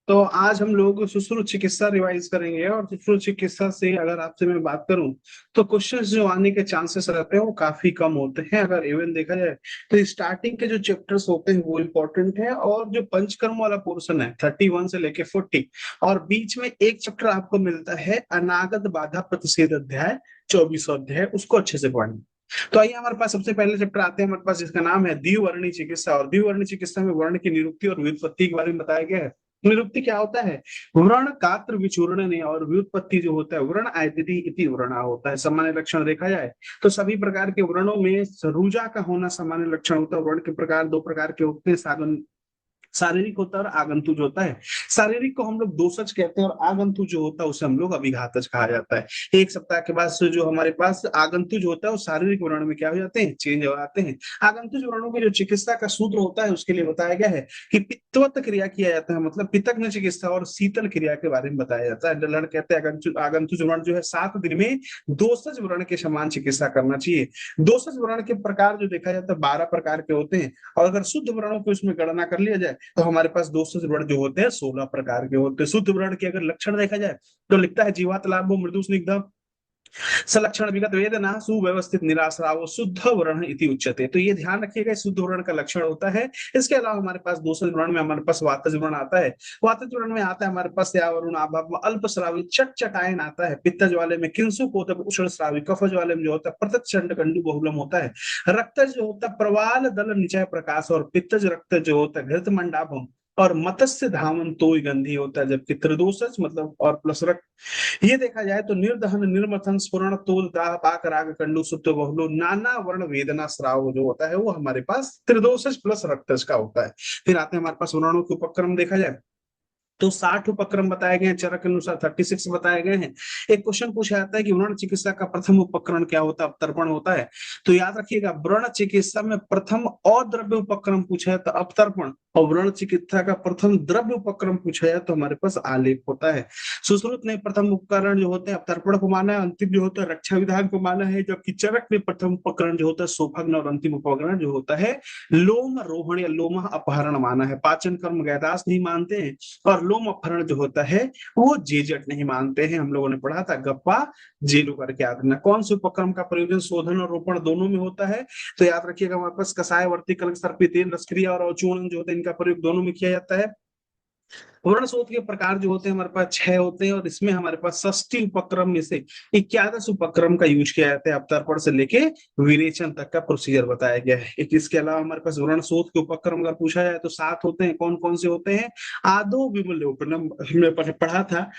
तो आज हम लोग सुश्रुत चिकित्सा रिवाइज करेंगे और सुश्रुत चिकित्सा से अगर आपसे मैं बात करूं तो क्वेश्चंस जो आने के चांसेस रहते हैं वो काफी कम होते हैं। अगर इवन देखा जाए तो स्टार्टिंग के जो चैप्टर्स होते हैं वो इम्पोर्टेंट है, और जो पंचकर्म वाला पोर्शन है 31 से लेके 40, और बीच में एक चैप्टर आपको मिलता है अनागत बाधा प्रतिषेध अध्याय 24वां अध्याय, उसको अच्छे से पढ़ना। तो आइए हमारे पास सबसे पहले चैप्टर आते हैं हमारे पास, जिसका नाम है द्विवर्णी चिकित्सा। और द्विवर्णी चिकित्सा में वर्ण की निरुक्ति और व्युत्पत्ति के बारे में बताया गया है। निरुक्ति क्या होता है? व्रण कात्र विचूर्ण ने, और व्युत्पत्ति जो होता है व्रण आयतिथि इति व्रणा होता है। सामान्य लक्षण देखा जाए तो सभी प्रकार के व्रणों में रुजा का होना सामान्य लक्षण होता है। वर्ण के प्रकार दो प्रकार के होते हैं, शारीरिक होता है और आगंतुज होता है। शारीरिक को हम लोग दोषज कहते हैं, और आगंतुज जो होता है उसे हम लोग अभिघातज कहा जाता है। एक सप्ताह के बाद से जो हमारे पास आगंतुज होता है वो शारीरिक वर्ण में क्या हो जाते हैं, चेंज हो जाते हैं। आगंतुज वर्णों की जो चिकित्सा का सूत्र होता है उसके लिए बताया गया है कि पित्तवत क्रिया किया जाता है, मतलब पितग्न चिकित्सा, और शीतल क्रिया के बारे में बताया जाता है। डलर कहते हैं आगंतुज वर्ण जो है 7 दिन में दोषज वर्ण के समान चिकित्सा करना चाहिए। दोषज वर्ण के प्रकार जो देखा जाता है 12 प्रकार के होते हैं, और अगर शुद्ध वर्णों को इसमें गणना कर लिया जाए तो हमारे पास 200 वर्ण जो होते हैं 16 प्रकार के होते हैं। शुद्ध वर्ण के अगर लक्षण देखा जाए तो लिखता है जीवात लाभ मृदु स्निग्ध सलक्षण विगत वेदना सुव्यवस्थित निराश्राव शुद्ध वर्ण इति उच्यते। तो ये ध्यान रखिएगा, शुद्ध वर्ण का लक्षण होता है। इसके अलावा हमारे पास दूसरे वर्ण में हमारे पास वातज वर्ण आता है। वातज वर्ण में आता है हमारे पास या वरुण आभाव अल्प श्रावी चटचटायन आता है। पित्तज वाले में किंसुक होता है उष्ण श्रावी। कफज वाले में जो होता है प्रत्यक्ष चंड कंडु बहुलम होता है। रक्तज जो होता है प्रवाल दल निचय प्रकाश, और पित्तज रक्त जो होता है घृत मंडाभम, और मत्स्य धावन तो गंधी होता है। जबकि त्रिदोषज मतलब और प्लस रक्त, ये देखा जाए तो निर्दहन निर्मथन स्फुरण तोल दाह पाक राग कंडु सुप्त बहुलो नाना वर्ण वेदना श्राव जो होता है वो हमारे पास त्रिदोषज प्लस रक्तज का होता है। फिर आते हैं हमारे पास वर्णों के उपक्रम देखा जाए तो 60 उपक्रम बताए गए हैं, चरक के अनुसार 36 बताए गए हैं। एक क्वेश्चन पूछा जाता है कि व्रण चिकित्सा का प्रथम उपकरण क्या होता है? अवतर्पण होता है। तो याद रखिएगा, व्रण चिकित्सा में प्रथम अद्रव्य उपक्रम पूछा है तो अवतर्पण, और व्रण चिकित्सा का प्रथम द्रव्य उपक्रम पूछा है तो हमारे पास आलेप होता है। सुश्रुत ने प्रथम उपकरण जो होते हैं अवतर्पण को माना है, अंतिम जो होता है रक्षा विधान को माना है। जबकि चरक ने प्रथम उपकरण जो होता है सोफग्न, और अंतिम उपकरण जो होता है लोम रोहण या लोम अपहरण माना है। पाचन कर्म गैदास नहीं मानते हैं, और लोम अपहरण जो होता है वो जेजट नहीं मानते हैं। हम लोगों ने पढ़ा था गप्पा जेलू करके याद रखना। कौन से उपक्रम का प्रयोजन शोधन और रोपण दोनों में होता है? तो याद रखिएगा हमारे पास कसाय वर्ती कलंक सर्पितेन रसक्रिया और अवचूर्णन जो होता है इनका प्रयोग दोनों में किया जाता है। वर्ण स्रोत के प्रकार जो होते हैं हमारे पास 6 होते हैं, और इसमें हमारे पास 60 उपक्रम में से 21 उपक्रम का यूज किया जाता है। अवतर्पण से लेके विरेचन तक का प्रोसीजर बताया गया है। एक इसके अलावा हमारे पास वर्ण स्रोत के उपक्रम अगर पूछा जाए तो 7 होते हैं। कौन कौन से होते हैं? आदो विमल हमने पढ़ा था।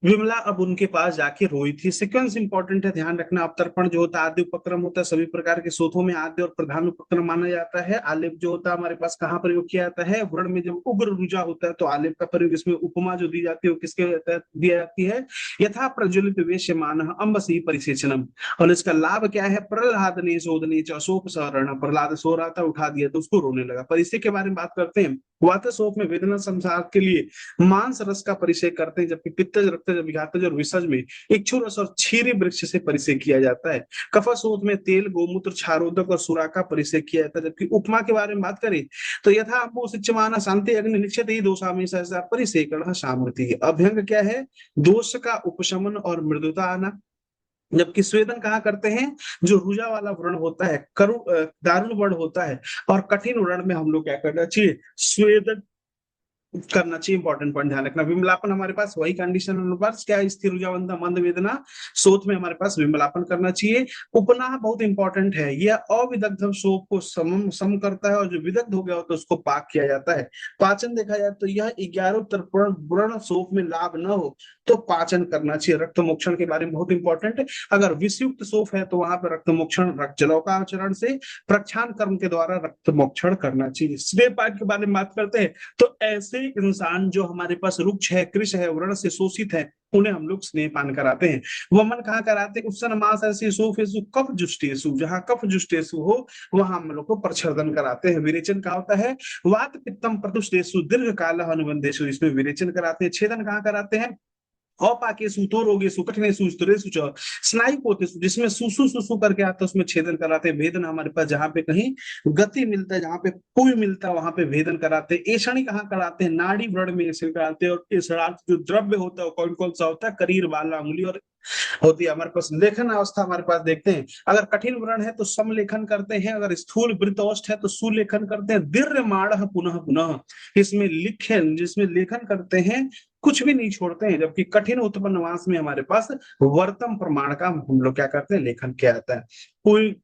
विमला अब उनके पास जाके रोई थी। सीक्वेंस इंपॉर्टेंट है, ध्यान रखना। अवतर्पण जो होता है आद्य उपक्रम होता है। सभी प्रकार के स्रोतों में आद्य और प्रधान उपक्रम माना जाता है। आलेप जो होता है हमारे पास कहाँ प्रयोग किया जाता है? वर्ण में जब उग्र रुजा होता है तो आलेप का प्रयोग, इसमें उपमा जो दी जाती है वो किसके तहत दी जाती है? यथा प्रज्वलित वेश्यमान अम्बसी परिसेचनम। और इसका लाभ क्या है? प्रहलाद ने शोधने चौसोप सहरण, प्रहलाद सो रहा था उठा दिया तो उसको रोने लगा। परिचय के बारे में बात करते हैं। वातशोक में वेदना संसार के लिए मांस रस का परिचय करते हैं। जबकि पित्तज रक्तज विघातज और विसर्ज में इक्षु रस और क्षीरी वृक्ष से परिचय किया जाता है। कफशोथ में तेल गोमूत्र क्षारोदक और सुरा का परिचय किया जाता है। जबकि उपमा के बारे में बात करें तो यथा अम्बो सिच्यमाना शांति अग्नि निक्षत ही दोषा में सहसा परिचय कर्ण सामर्थ्य। अभ्यंग क्या है? दोष का उपशमन और मृदुता आना। जबकि स्वेदन कहाँ करते हैं? जो रुजा वाला व्रण होता है, दारुण वर्ण होता है, और कठिन वर्ण में हम लोग क्या करना चाहिए? स्वेदन करना चाहिए। इंपॉर्टेंट पॉइंट ध्यान रखना। विमलापन हमारे पास वही कंडीशन अनुसार क्या है? स्थिर ऊर्जावंता मंद वेदना शोथ में हमारे पास विमलापन करना चाहिए। उपनाह बहुत इंपॉर्टेंट है, यह अविदग्ध शोक को सम करता है, और जो विदग्ध हो गया होता है उसको पाक किया जाता है। पाचन देखा जाए तो यह 11 तर्पण व्रण शोक में लाभ न हो तो पाचन करना चाहिए। रक्त मोक्षण के बारे में बहुत इंपॉर्टेंट है। अगर विषयुक्त शोफ है तो वहां पर रक्त मोक्षण रक्त जलव का आचरण से प्रक्षान कर्म के द्वारा रक्त मोक्षण करना चाहिए। स्नेह पाक के बारे में बात करते हैं तो ऐसे इंसान जो हमारे पास रुक्ष है कृष है व्रण से शोषित है उन्हें हम लोग स्नेहपान कराते हैं। वमन कहाँ कराते हैं? उत्सन मास ऐसे सोफेसु कफ जुष्टेसु, जहां कफ जुष्टेसु हो वहां हम लोग को प्रच्छदन कराते हैं। विरेचन का होता है वात पित्तम प्रतुष्टेसु दीर्घ काल अनुबंधेशु, इसमें विरेचन कराते हैं। छेदन कहाँ कराते हैं? अपाकेषु तो रोगेषु कठिनेषु स्तरेषु च स्नायुकोतेषु, जिसमें सुसु सुसु करके आता है उसमें छेदन कराते हैं। वेदना हमारे पास जहाँ पे कहीं गति मिलता है, जहाँ पे पुय मिलता है वहां पे वेदन कराते हैं। ऐषणी कहाँ कराते हैं, नाड़ी व्रण में ऐसे कराते हैं। और ऐषणार्थ जो द्रव्य होता है वो कौन कौन सा होता है, करीर बाला अंगुली और होती है। हमारे पास लेखन अवस्था हमारे पास देखते हैं, अगर कठिन व्रण है तो समलेखन करते हैं, अगर स्थूल वृत्तौष्ठ है तो सुलेखन करते हैं। दीर्घमाण पुनः पुनः, इसमें लिखन जिसमें लेखन करते हैं, कुछ भी नहीं छोड़ते हैं। जबकि कठिन उत्पन्न वास में हमारे पास वर्तम प्रमाण का हम लोग क्या करते हैं, लेखन किया जाता है। कोई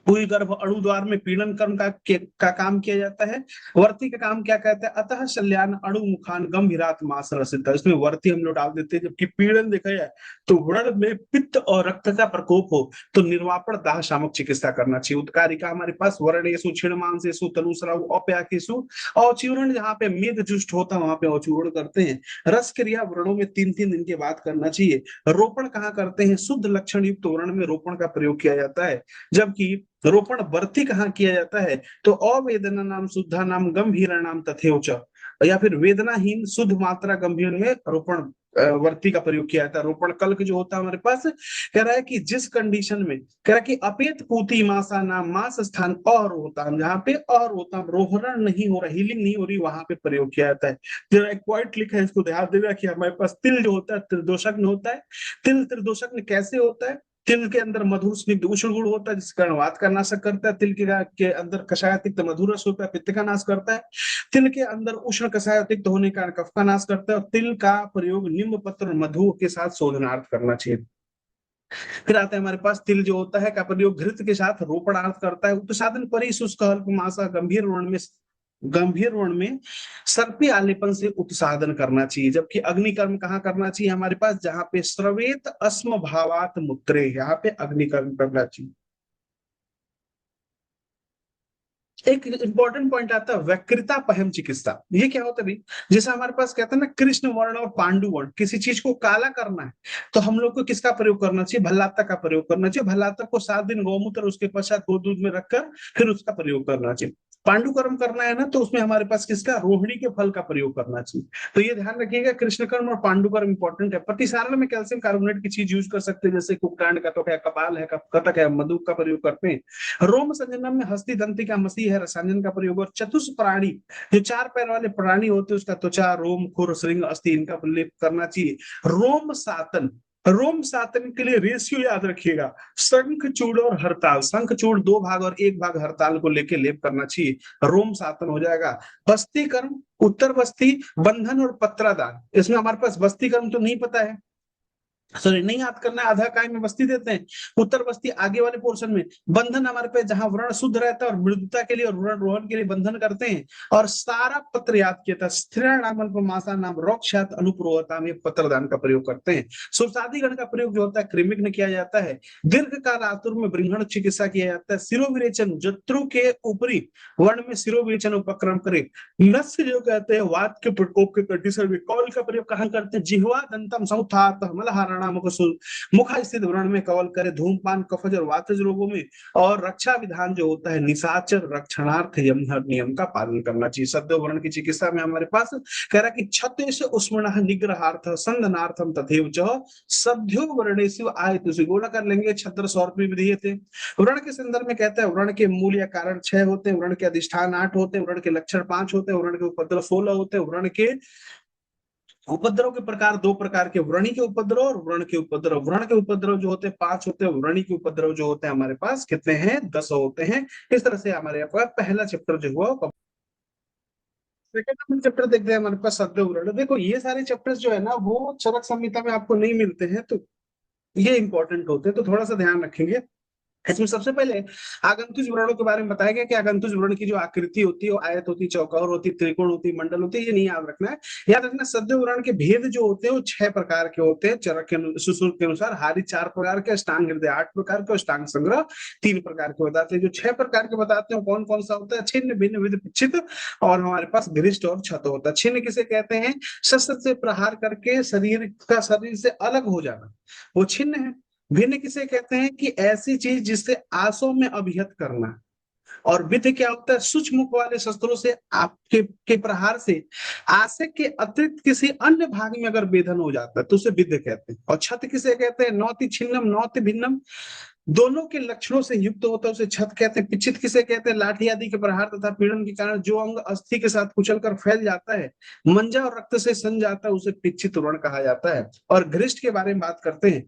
पुई गर्भ अणु द्वार में पीड़न कर्म का काम किया जाता है। वर्ती का काम क्या कहता है, अतः शल्यान अणु मुखान गंभीरात मास रसित, इसमें वर्ती हम लोग डाल देते हैं। जबकि पीड़न देखा जाए तो व्रण में पित्त और रक्त का प्रकोप हो तो निर्वापण दाह शामक चिकित्सा करना चाहिए। उत्कारिका हमारे पास वर्णेशु क्षीण मांसेशु तनुस्राव अपयाकेशु, औचूर्ण जहाँ पे मेद जुष्ट होता है वहां पे औचूर्ण करते हैं। रस क्रिया व्रणों में 3-3 दिन के बाद करना चाहिए। रोपण कहाँ करते हैं, शुद्ध लक्षण युक्त व्रण में रोपण का प्रयोग किया जाता है। जबकि रोपण वर्ती कहाँ किया जाता है, तो अवेदना नाम शुद्धा नाम गंभीर नाम तथेव च, या फिर वेदनाहीन शुद्ध मात्रा गंभीर में रोपण वर्ती का प्रयोग किया जाता है। रोपण कल्क जो होता है हमारे पास, कह रहा है कि जिस कंडीशन में, कह रहा है कि अपेत पूती मासा नाम मास स्थान और होता, जहाँ पे और होता रोहरण नहीं हो रहा, हीलिंग नहीं हो रही, वहां पे प्रयोग किया जाता है। जरा एक पॉइंट लिखा है, इसको ध्यान देगा कि हमारे पास तिल जो होता है त्रिदोषज्ञ होता है। तिल त्रिदोषज्ञ कैसे होता है, तिल के अंदर मधुर स्निग्ध उष्ण गुण होता है जिस कारण वात का नाशक करता है। तिल के अंदर कषायतिक्त मधुर रस होता है, पित्त का नाश करता है। तिल के अंदर उष्ण कषायतिक्त होने के कारण कफ का नाश करता है। और तिल का प्रयोग नींब पत्र मधु के साथ शोधनार्थ करना चाहिए। फिर आता है हमारे पास तिल जो होता है का प्रयोग घृत के साथ रोपणार्थ करता है। उपसाधन परि शुष्क अल्प मासा गंभीर वर्ण में सर्पी आलेपन से उत्साधन करना चाहिए। जबकि अग्निकर्म कहाँ करना चाहिए हमारे पास, जहां पे स्रवेत अस्म भावात मुत्रे, यहाँ पे अग्निकर्म करना चाहिए। एक इंपॉर्टेंट पॉइंट आता है वक्रता पहम चिकित्सा। ये क्या होता है भाई, जैसे हमारे पास कहते हैं ना कृष्ण वर्ण और पांडु वर्ण, किसी चीज को काला करना है तो हम लोग को किसका प्रयोग करना चाहिए, भल्लाता का प्रयोग करना चाहिए। भल्लाता को 7 दिन गौमूत्र उसके पश्चात दूध में रखकर फिर उसका प्रयोग करना चाहिए। पांडु कर्म करना है ना तो उसमें हमारे पास किसका, रोहिणी के फल का प्रयोग करना चाहिए। तो ये ध्यान रखिएगा, कृष्ण कर्म और पांडु कर्म इंपॉर्टेंट है। प्रतिसारण में कैल्शियम कार्बोनेट की चीज यूज कर सकते हैं, जैसे कुक्कांड का तो है, कपाल है, कटक है, मधु का प्रयोग करते हैं। रोम संजनम में हस्ती दंती का मसी है, रसायन का प्रयोग। और चतुष प्राणी, जो 4 पैर वाले प्राणी होते हैं उसका त्वचा रोम खुर श्रृंग अस्थि इनका प्रलेप करना चाहिए। रोम सातन, रोम सातन के लिए रेशियो याद रखिएगा, शंख चूड़ और हरताल, शंख चूड़ 2 भाग और 1 भाग हरताल को लेके लेप करना चाहिए, रोम सातन हो जाएगा। बस्ती कर्म, उत्तर बस्ती, बंधन और पत्रादान, इसमें हमारे पास बस्ती कर्म तो नहीं पता है, सॉरी नहीं याद करना है, आधा काय में बस्ती देते हैं, उत्तर बस्ती आगे वाले पोर्शन में। बंधन हमारे पे जहां व्रण शुद्ध रहता है और मृदुता के लिए और व्रण रोहन के लिए बंधन करते हैं। और सारा पत्र याद किया था, स्त्रीण नाम अल्पमासा नाम रोक्षात अनुप्रोवता में पत्रदान का प्रयोग करते हैं। सुरसादी गण का प्रयोग जो होता है कृमिक में किया जाता है। दीर्घ काल आतुर में बृहण चिकित्सा किया जाता है। सिरोविरेचन, जत्रु के ऊपरी वर्ण में सिरोविरेचन उपक्रम करे। नस्य जो कहते हैं वात के प्रकोप के कंडीशन में कौल का प्रयोग कहाँ करते हैं, जिह्वा दंतम सौथात मलहारणा मुखा स्थित व्रण में कवल करे। धूमपान कफज और वातज रोगों में। और रक्षा विधान जो होता है निशाचर रक्षणार्थ यम नियम का पालन करना चाहिए। सद्य वर्ण की चिकित्सा में हमारे पास कह रहा है कि छत्तेश उष्मण निग्रहार्थ संदनार्थम तथैव च सद्यो वर्णेषु आयतु गुण कर लेंगे। छत्र 100 रुपये भी दिए थे। व्रण के संदर्भ में कहता है व्रण के मूल या कारण 6 होते हैं, व्रण के अधिष्ठान 8 होते हैं, व्रण के लक्षण 5 होते हैं, व्रण के उपद्रव 16 होते हैं। व्रण के उपद्रव के प्रकार 2 प्रकार के, व्रणी के उपद्रव और व्रण के उपद्रव। व्रण के उपद्रव जो होते हैं 5 होते हैं, व्रणी के उपद्रव जो होते हैं हमारे पास कितने हैं, 10 होते हैं। इस तरह से हमारे पास पहला चैप्टर जो हुआ। सेकंड नंबर चैप्टर देखते हैं हमारे पास सद्य व्रण। देखो ये सारे चैप्टर्स जो है ना वो चरक संहिता में आपको नहीं मिलते हैं, तो ये इंपॉर्टेंट होते हैं, तो थोड़ा सा ध्यान रखेंगे। इसमें सबसे पहले आगंतुज व्रणों के बारे में बताया गया कि आगंतुज व्रण की जो आकृति होती है वो आयत होती है, चौकोर होती है, त्रिकोण होती है, मंडल होती है। ये नहीं याद रखना है, याद रखना सद्य व्रण के भेद जो होते हैं वो 6 प्रकार के होते हैं। चरक के सुश्रुत के अनुसार हारी 4 प्रकार के, अष्टांग हृदय 8 प्रकार के, अष्टांग संग्रह 3 प्रकार के बताते हैं। जो 6 प्रकार के बताते हैं कौन कौन सा होता है, छिन्न भिन्न विध पिच्छित और हमारे पास घृष्ट और क्षत होता है। छिन्न किसे कहते हैं, शस्त्र से प्रहार करके शरीर से अलग हो जाना, वो छिन्न है। भिन्न किसे कहते हैं कि ऐसी चीज जिससे आसों में अभिहत करना, और विद्ध क्या होता है, सूक्ष्म मुख वाले शस्त्रों से आपके के प्रहार से आशय के अतिरिक्त किसी अन्य भाग में अगर वेधन हो जाता है तो उसे विद्ध कहते हैं। और छत किसे कहते हैं, नौति छिन्नम नौति भिन्नम, दोनों के लक्षणों से युक्त होता है उसे छत कहते हैं। पिचित किसे कहते हैं, लाठी आदि के प्रहार तथा पीड़न के कारण जो अंग अस्थि के साथ कुचल कर फैल जाता है, मंजा और रक्त से सन जाता है, उसे पिचित व्रण कहा जाता है। और घृष्ट के बारे में बात करते हैं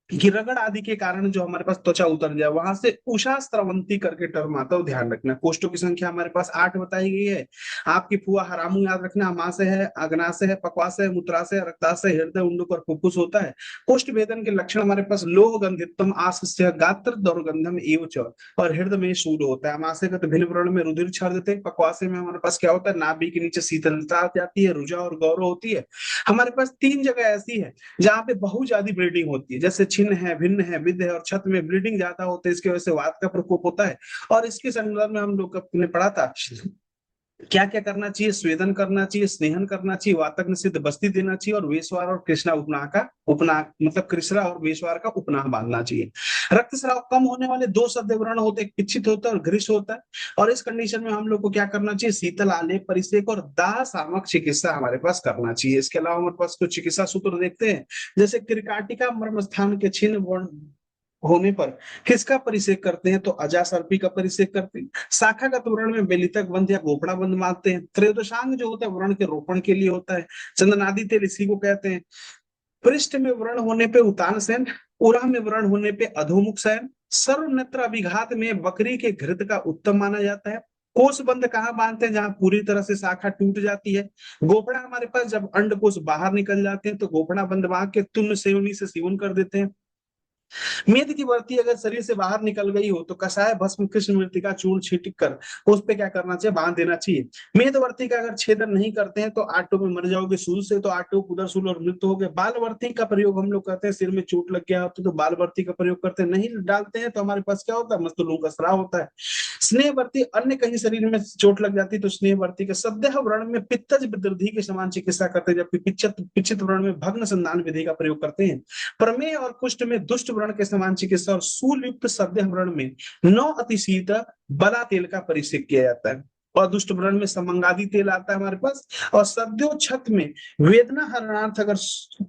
कि रगड़ आदि के कारण जो हमारे पास त्वचा उतर जाए, वहां से उषा स्रवंती करके टर्म आता है, ध्यान रखना। कोष्ठों की संख्या हमारे पास 8 बताई गई है। आपकी फुआ हरामू याद रखना, अमाशय है, अग्नाशय है, पक्वाशय है, मूत्राशय, रक्ताशय, हृदय, उंडुक और फुफ्फुस होता है। कोष्ठ वेदन के लक्षण हमारे पास लोह गंधितम आस्य गात्र दौर्गंधम एवच, और हृदय में शूल होता है। अमाशय का तो भिन्न वर्ण में रुधिर छर देते हैं। पक्वाशय में हमारे पास क्या होता है, नाभि के नीचे शीतलता आ जाती है, रुझा और गौरव होती है। हमारे पास 3 जगह ऐसी है जहाँ पे बहुत ज्यादा ब्लीडिंग होती है, जैसे छिन्न है, भिन्न है, विद्ध है, और छत में ब्लीडिंग ज्यादा होता है, इसकी वजह से वात का प्रकोप होता है। और इसके संदर्भ में हम लोग ने पढ़ा था क्या क्या करना चाहिए, स्वेदन करना चाहिए, स्नेहन करना चाहिए, वातक निषिद्ध बस्ती देना चाहिए, और वेशवार और कृष्णा उपनाह का उपनाह मतलब कृष्णा और वेशवार का उपनाह बांधना चाहिए। रक्तस्राव कम होने वाले 2 सद्य व्रण होते हैं, पिच्छित होता है और घृष होता है। और इस कंडीशन में हम लोग को क्या करना चाहिए, शीतल आलेप परिसेक और दाह सामक चिकित्सा हमारे पास करना चाहिए। इसके अलावा हमारे पास कुछ चिकित्सा सूत्र देखते हैं, जैसे त्रिकाटिका मर्म स्थान के छिन्न होने पर किसका परिसेक करते हैं, तो अजासर्पी का परिसेक करते हैं। शाखा का व्रण में बेलितक बंध या गोपड़ा बंध मारते हैं। त्रयोदशांग जो होता है व्रण के रोपण के लिए होता है। चंदनादि तेल इसी को कहते हैं। पृष्ठ में व्रण होने पे उतान सेन, उरा में व्रण होने पे अधोमुख शयन, सर्व नेत्र अभिघात में बकरी के घृत का उत्तम माना जाता है। कोष बंध कहाँ बांधते हैं, जहां पूरी तरह से शाखा टूट जाती है। गोपड़ा हमारे पास जब अंड कोष बाहर निकल जाते हैं तो गोपड़ा बंध बांध के तुन्न सेवनी से सेवन कर देते हैं। मेद की वर्ती अगर शरीर से बाहर निकल गई हो तो कषाय भस्म कृष्ण मृतिका चूर्ण छिटक कर उस पे क्या करना चाहिए, बांध देना चाहिए। मेदवर्ती का अगर छेदन नहीं करते हैं तो आटो में मर जाओगे, सूल से तो आटो उदर सूल और मृत्यु हो गए। बालवर्ती का प्रयोग हम लोग करते हैं, सिर में चोट लग गया तो बालवर्ती का प्रयोग करते हैं, नहीं डालते हैं तो हमारे पास क्या होता है, मस्तूलों का स्राव होता है। स्नेहवर्ती अन्य कहीं शरीर में चोट लग जाती है तो स्नेहवर्ती का सद्य व्रण में पित्तज वृद्धि के समान चिकित्सा करते हैं, जबकि पिचित व्रण में भग्न संधान विधि का प्रयोग करते हैं। प्रमेय और कुष्ठ में दुष्ट व्रण के समान चिकित्सा और सूल युक्त सद्य व्रण में 9 अतिशीत बला तेल का परिसेक किया जाता है। और दुष्ट व्रण में समंगादि तेल आता है हमारे पास। और सद्यो छत में वेदना हरणार्थ अगर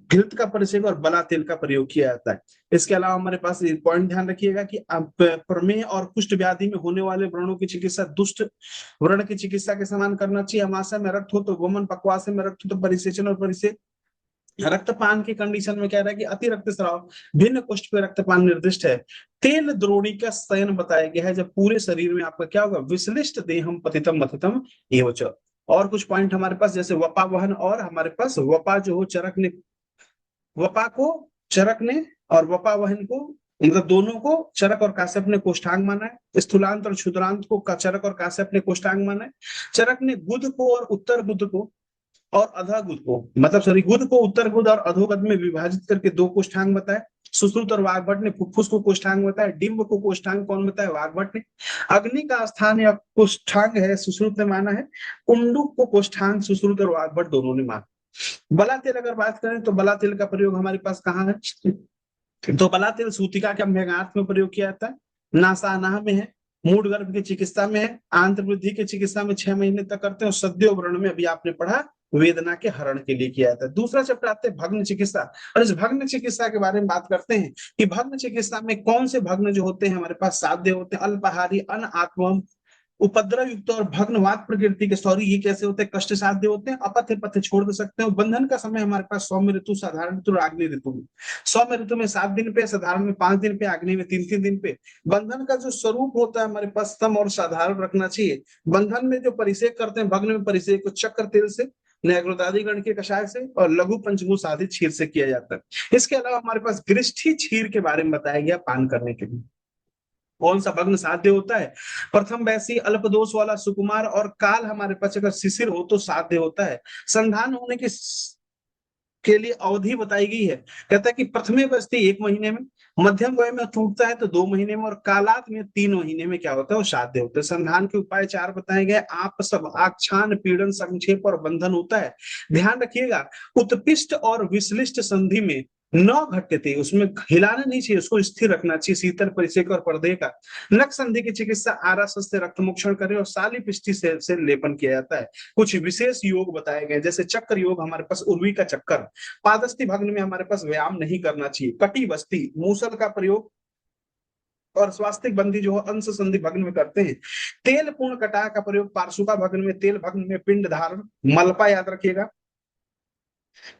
घृत का परिसेक और बला तेल का प्रयोग किया जाता है। इसके अलावा हमारे पास पॉइंट ध्यान रखिएगा कि प्रमेय और कुष्ठ व्याधि में होने वाले व्रणों की चिकित्सा दुष्ट व्रण की चिकित्सा के समान करना चाहिए। अमाशय में रक्त हो तो गोमन, पक्वाशय में रक्त हो तो परिसेचन और परिसेक। रक्तपान की कंडीशन में कह रहा है कि अति रक्तस्राव भिन्न कुष्ठ पे रक्तपान निर्दिष्ट है। तेल द्रोणी का शयन बताया गया है, जब पूरे शरीर में आपका क्या होगा, विश्लिष्ट देहम पतितम मथितम एवच। और कुछ पॉइंट हमारे पास जैसे वपा वहन, और हमारे पास वपा जो हो चरक ने, वपा को चरक ने और वपा वहन को मतलब दोनों को चरक और काश्यप ने कोष्ठांग माना है। स्थूलांत और क्षुद्रांत को चरक और काश्यप ने कोष्ठांग माना है। चरक ने गुद को और उत्तर गुद को और अधोगुद को मतलब सॉरी गुद को उत्तर गुद और अधोगद में विभाजित करके 2 कोष्ठांग बताए। सुश्रुत और वाग्भट ने फुफ्फुस को कोष्ठांग बताया। डिम्ब को कोष्ठांग कौन बताया, वाग्भट ने। अग्नि का स्थान या कोष्ठांग है, सुश्रुत ने माना है। उंडुक को कोष्ठांग सुश्रुत और वाग्भट दोनों ने माना। बला तेल अगर बात करें तो बला तेल का प्रयोग हमारे पास कहाँ है, तो बला तेल सूतिका के अभ्यंगार्थ में प्रयोग किया जाता है, नासानाह में है, मूड गर्भ की चिकित्सा में है, आंत वृद्धि की चिकित्सा में 6 महीने तक करते हैं, और सद्यो व्रण में अभी आपने पढ़ा वेदना के हरण के लिए किया जाता है। दूसरा चैप्टर आते हैं भग्न चिकित्सा, और इस भग्न चिकित्सा के बारे में बात करते हैं कि भग्न चिकित्सा में कौन से भग्न जो होते हैं हमारे पास साध्य होते हैं, अल्पाहारी, अनआत्मम, उपद्रव युक्त और भग्नवात प्रकृति के। सॉरी, ये कैसे होते हैं, कष्ट साध्य होते हैं, अपथ्य पथ्य छोड़ दे सकते हैं। बंधन का समय हमारे पास सौम्य ऋतु, साधारण ऋतु, आग्नेय ऋतु में। सौम्य ऋतु में 7 दिन पे, साधारण में 5 दिन पे, आग्नेय में 3-3 दिन पे। बंधन का जो स्वरूप होता है हमारे पास सम और साधारण रखना चाहिए। बंधन में जो परिसेक करते हैं, भग्न में परिसेक को चक्र तेल से, नैग्रोदादि गण के कषाय से और लघु पंचभूत साधित क्षीर से किया जाता है। इसके अलावा हमारे पास गृष्ठी क्षीर के बारे में बताया गया पान करने के लिए। कौन सा भग्न साध्य होता है, प्रथम वैसी अल्प दोष वाला सुकुमार और काल हमारे पास अगर शिशिर हो तो साध्य होता है। संधान होने के लिए अवधि बताई गई है, कहता है कि प्रथमे वस्ती 1 महीने में, मध्यम वय में टूटता है तो 2 महीने में, और कालात में 3 महीने में क्या होता है, वो साध्य होता है। संधान के उपाय 4 बताए गए, आप सब आख्यान, पीड़न, संक्षेप और बंधन होता है। ध्यान रखिएगा, उत्पिष्ट और विश्लिष्ट संधि में न घटते, उसमें हिलाना नहीं चाहिए, उसको स्थिर रखना चाहिए, शीतल परिसेक और पर्दे का। नख संधि की चिकित्सा आरासस से रक्त मोक्षण करे और साली पिष्टी से लेपन किया जाता है। कुछ विशेष योग बताए गए, जैसे चक्र योग हमारे पास उर्वी का चक्कर, पादस्थी भग्न में हमारे पास व्यायाम नहीं करना चाहिए, कटी बस्ती मूसल का प्रयोग, और स्वास्तिक बंदी जो है अंश संधि भग्न में करते हैं। तेल पूर्ण कटाह का प्रयोग पार्श्विका भग्न में, तेल भग्न में पिंड धारण, मलपा याद रखिएगा,